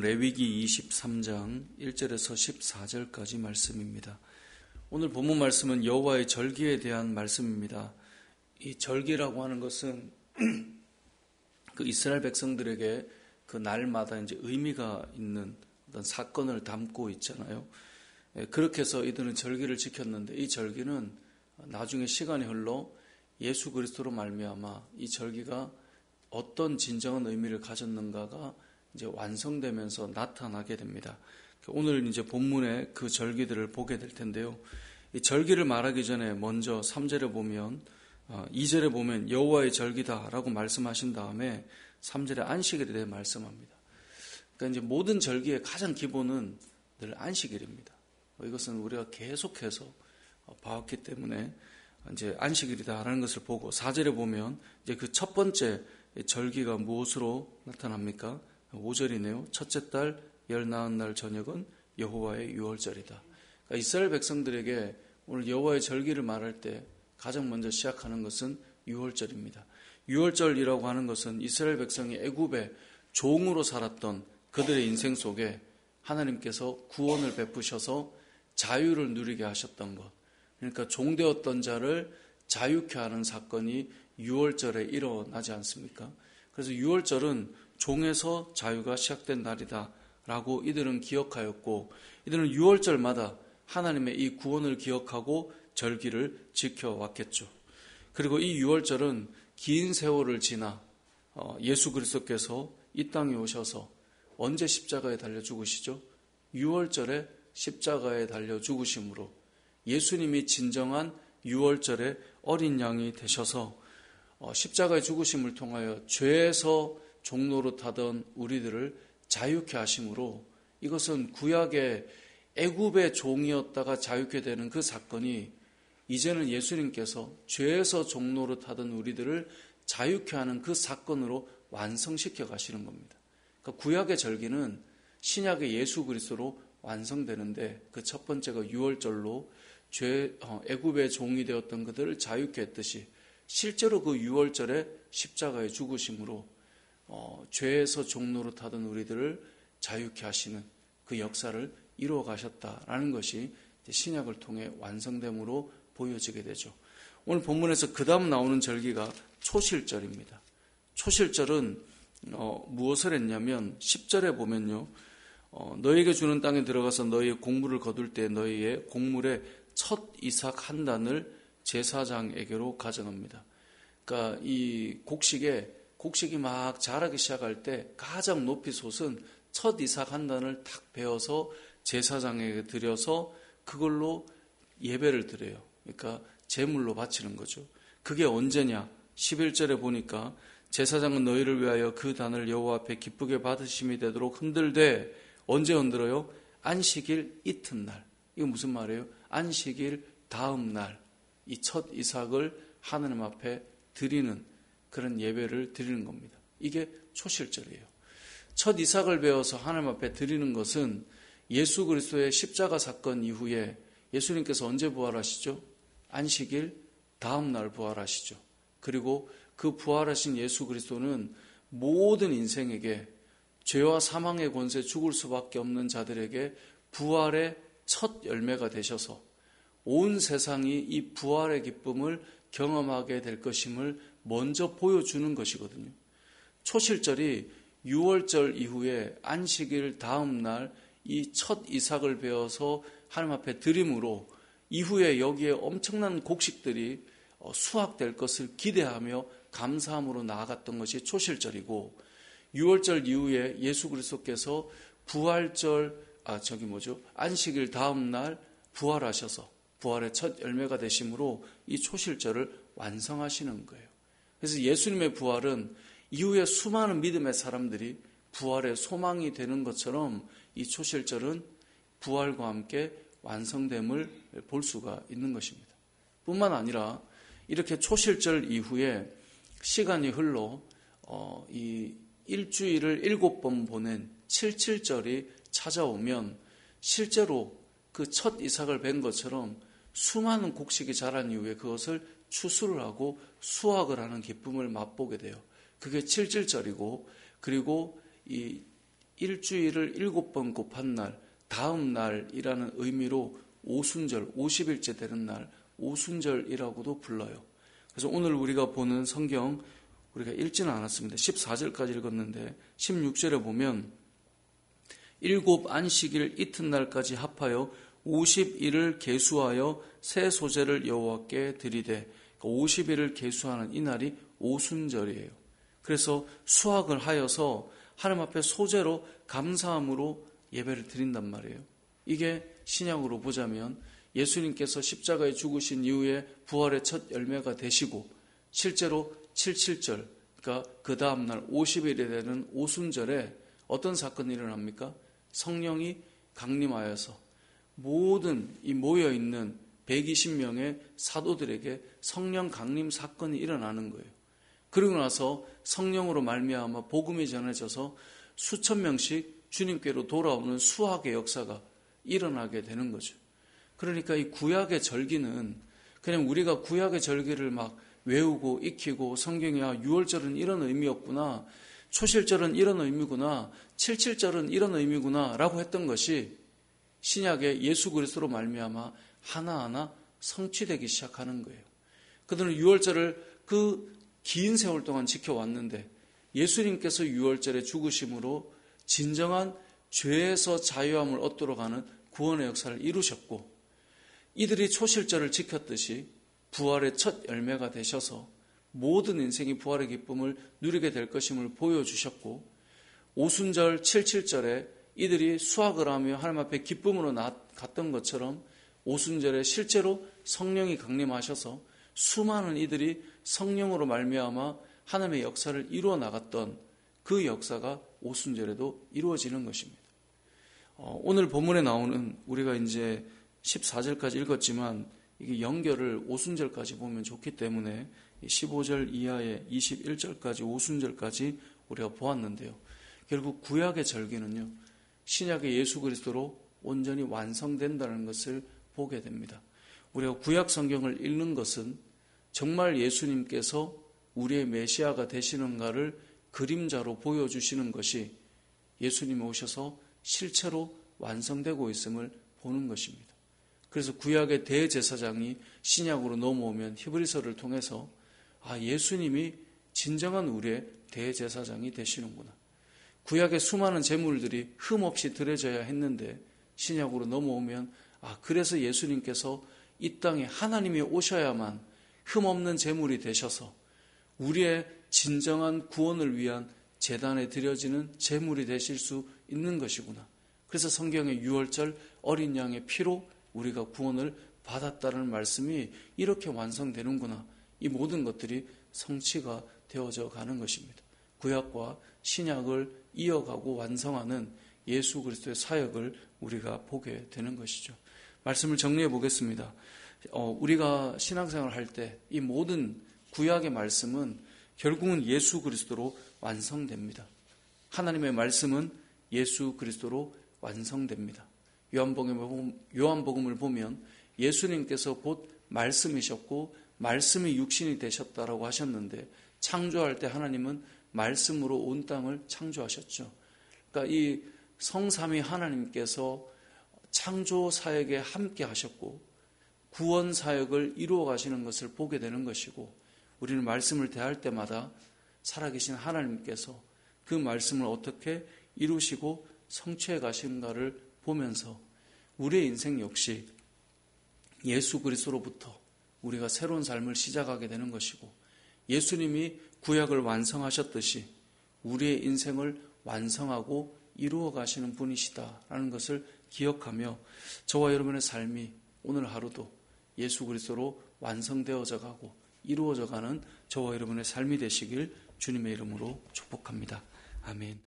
레위기 23장 1절에서 14절까지 말씀입니다. 오늘 본문 말씀은 여호와의 절기에 대한 말씀입니다. 이 절기라고 하는 것은 그 이스라엘 백성들에게 그 날마다 이제 의미가 있는 어떤 사건을 담고 있잖아요. 그렇게 해서 이들은 절기를 지켰는데 이 절기는 나중에 시간이 흘러 예수 그리스도로 말미암아 이 절기가 어떤 진정한 의미를 가졌는가가 이제 완성되면서 나타나게 됩니다. 오늘 이제 본문에 그 절기들을 보게 될 텐데요. 이 절기를 말하기 전에 먼저 3절에 보면 2절에 보면 여호와의 절기다라고 말씀하신 다음에 3절에 안식일에 대해 말씀합니다. 그러니까 이제 모든 절기의 가장 기본은 늘 안식일입니다. 이것은 우리가 계속해서 봐왔기 때문에 이제 안식일이다라는 것을 보고 4절에 보면 이제 그 첫 번째 절기가 무엇으로 나타납니까? 5절이네요. 첫째 달 열 나흔 날 저녁은 여호와의 유월절이다. 그러니까 이스라엘 백성들에게 오늘 여호와의 절기를 말할 때 가장 먼저 시작하는 것은 유월절입니다. 유월절이라고 하는 것은 이스라엘 백성이 애굽의 종으로 살았던 그들의 인생 속에 하나님께서 구원을 베푸셔서 자유를 누리게 하셨던 것, 그러니까 종되었던 자를 자유케 하는 사건이 유월절에 일어나지 않습니까? 그래서 유월절은 종에서 자유가 시작된 날이다 라고 이들은 기억하였고, 이들은 유월절마다 하나님의 이 구원을 기억하고 절기를 지켜왔겠죠. 그리고 이 유월절은 긴 세월을 지나 예수 그리스도께서 이 땅에 오셔서 언제 십자가에 달려 죽으시죠? 유월절에 십자가에 달려 죽으심으로 예수님이 진정한 유월절의 어린 양이 되셔서 십자가의 죽으심을 통하여 죄에서 종노릇하던 우리들을 자유케 하심으로, 이것은 구약의 애굽의 종이었다가 자유케 되는 그 사건이 이제는 예수님께서 죄에서 종노릇하던 우리들을 자유케 하는 그 사건으로 완성시켜 가시는 겁니다. 그러니까 구약의 절기는 신약의 예수 그리스도로 완성되는데, 그 첫 번째가 유월절로 애굽의 종이 되었던 그들을 자유케 했듯이 실제로 그 유월절에 십자가에 죽으심으로 죄에서 종노릇하던 우리들을 자유케 하시는 그 역사를 이루어 가셨다라는 것이 신약을 통해 완성됨으로 보여지게 되죠. 오늘 본문에서 그 다음 나오는 절기가 초실절입니다. 초실절은 무엇을 했냐면 10절에 보면요, 너희에게 주는 땅에 들어가서 너희의 곡물을 거둘 때 너희의 곡물의 첫 이삭 한 단을 제사장에게로 가져갑니다. 그러니까 이 곡식이 막 자라기 시작할 때 가장 높이 솟은 첫 이삭 한 단을 탁 베어서 제사장에게 드려서 그걸로 예배를 드려요. 그러니까 제물로 바치는 거죠. 그게 언제냐? 11절에 보니까 제사장은 너희를 위하여 그 단을 여호와 앞에 기쁘게 받으심이 되도록 흔들되, 언제 흔들어요? 안식일 이튿날. 이거 무슨 말이에요? 안식일 다음 날 이 첫 이삭을 하나님 앞에 드리는 그런 예배를 드리는 겁니다. 이게 초실절이에요. 첫 이삭을 베어서 하나님 앞에 드리는 것은 예수 그리스도의 십자가 사건 이후에 예수님께서 언제 부활하시죠? 안식일 다음 날 부활하시죠. 그리고 그 부활하신 예수 그리스도는 모든 인생에게 죄와 사망의 권세, 죽을 수밖에 없는 자들에게 부활의 첫 열매가 되셔서 온 세상이 이 부활의 기쁨을 경험하게 될 것임을 먼저 보여주는 것이거든요. 초실절이 유월절 이후에 안식일 다음 날 이 첫 이삭을 베어서 하나님 앞에 드림으로 이후에 여기에 엄청난 곡식들이 수확될 것을 기대하며 감사함으로 나아갔던 것이 초실절이고, 유월절 이후에 예수 그리스도께서 안식일 다음 날 부활하셔서 부활의 첫 열매가 되심으로 이 초실절을 완성하시는 거예요. 그래서 예수님의 부활은 이후에 수많은 믿음의 사람들이 부활의 소망이 되는 것처럼 이 초실절은 부활과 함께 완성됨을 볼 수가 있는 것입니다. 뿐만 아니라 이렇게 초실절 이후에 시간이 흘러 이 일주일을 7번 보낸 77절이 찾아오면 실제로 그 첫 이삭을 뵌 것처럼 수많은 곡식이 자란 이후에 그것을 추수를 하고 수확을 하는 기쁨을 맛보게 돼요. 그게 77절이고, 그리고 이 일주일을 7번 곱한 날, 다음 날이라는 의미로 오순절, 50일째 되는 날, 오순절이라고도 불러요. 그래서 오늘 우리가 보는 성경, 우리가 읽지는 않았습니다. 14절까지 읽었는데 16절에 보면 일곱 안식일 이튿날까지 합하여 50일을 계수하여 새 소재를 여호와께 드리되, 50일을 계수하는 이 날이 오순절이에요. 그래서 수확을 하여서 하나님 앞에 소재로 감사함으로 예배를 드린단 말이에요. 이게 신약으로 보자면 예수님께서 십자가에 죽으신 이후에 부활의 첫 열매가 되시고 실제로 77절, 그러니까 그 다음날 50일이 되는 오순절에 어떤 사건이 일어납니까? 성령이 강림하여서 모든 이 모여있는 120명의 사도들에게 성령 강림 사건이 일어나는 거예요. 그리고 나서 성령으로 말미암아 복음이 전해져서 수천 명씩 주님께로 돌아오는 수학의 역사가 일어나게 되는 거죠. 그러니까 이 구약의 절기는 그냥 우리가 구약의 절기를 막 외우고 익히고 성경이 유월절은 이런 의미였구나, 초실절은 이런 의미구나, 77절은 이런 의미구나 라고 했던 것이 신약의 예수 그리스도로 말미암아 하나하나 성취되기 시작하는 거예요. 그들은 유월절을 그 긴 세월 동안 지켜왔는데 예수님께서 유월절에 죽으심으로 진정한 죄에서 자유함을 얻도록 하는 구원의 역사를 이루셨고, 이들이 초실절을 지켰듯이 부활의 첫 열매가 되셔서 모든 인생이 부활의 기쁨을 누리게 될 것임을 보여주셨고, 오순절 77절에 이들이 수확을 하며 하나님 앞에 기쁨으로 갔던 것처럼 오순절에 실제로 성령이 강림하셔서 수많은 이들이 성령으로 말미암아 하나님의 역사를 이루어 나갔던 그 역사가 오순절에도 이루어지는 것입니다. 오늘 본문에 나오는, 우리가 이제 14절까지 읽었지만 이게 연결을 오순절까지 보면 좋기 때문에 15절 이하의 21절까지 오순절까지 우리가 보았는데요. 결국 구약의 절기는요, 신약의 예수 그리스도로 온전히 완성된다는 것을 보게 됩니다. 우리가 구약 성경을 읽는 것은 정말 예수님께서 우리의 메시아가 되시는가를 그림자로 보여주시는 것이 예수님이 오셔서 실체로 완성되고 있음을 보는 것입니다. 그래서 구약의 대제사장이 신약으로 넘어오면 히브리서를 통해서 예수님이 진정한 우리의 대제사장이 되시는구나. 구약의 수많은 제물들이 흠없이 드려져야 했는데 신약으로 넘어오면 그래서 예수님께서 이 땅에 하나님이 오셔야만 흠없는 제물이 되셔서 우리의 진정한 구원을 위한 제단에 드려지는 제물이 되실 수 있는 것이구나. 그래서 성경의 유월절 어린 양의 피로 우리가 구원을 받았다는 말씀이 이렇게 완성되는구나. 이 모든 것들이 성취가 되어져 가는 것입니다. 구약과 신약을 이어가고 완성하는 예수 그리스도의 사역을 우리가 보게 되는 것이죠. 말씀을 정리해 보겠습니다. 우리가 신앙생활을 할 때 이 모든 구약의 말씀은 결국은 예수 그리스도로 완성됩니다. 하나님의 말씀은 예수 그리스도로 완성됩니다. 요한복음을 보면 예수님께서 곧 말씀이셨고 말씀이 육신이 되셨다라고 하셨는데, 창조할 때 하나님은 말씀으로 온 땅을 창조하셨죠. 그러니까 이 성삼위 하나님께서 창조 사역에 함께 하셨고 구원 사역을 이루어 가시는 것을 보게 되는 것이고, 우리는 말씀을 대할 때마다 살아계신 하나님께서 그 말씀을 어떻게 이루시고 성취해 가시는가를 보면서 우리의 인생 역시 예수 그리스도로부터 우리가 새로운 삶을 시작하게 되는 것이고, 예수님이 구약을 완성하셨듯이 우리의 인생을 완성하고 이루어 가시는 분이시다라는 것을 기억하며 저와 여러분의 삶이 오늘 하루도 예수 그리스도로 완성되어져 가고 이루어져 가는 저와 여러분의 삶이 되시길 주님의 이름으로 축복합니다. 아멘.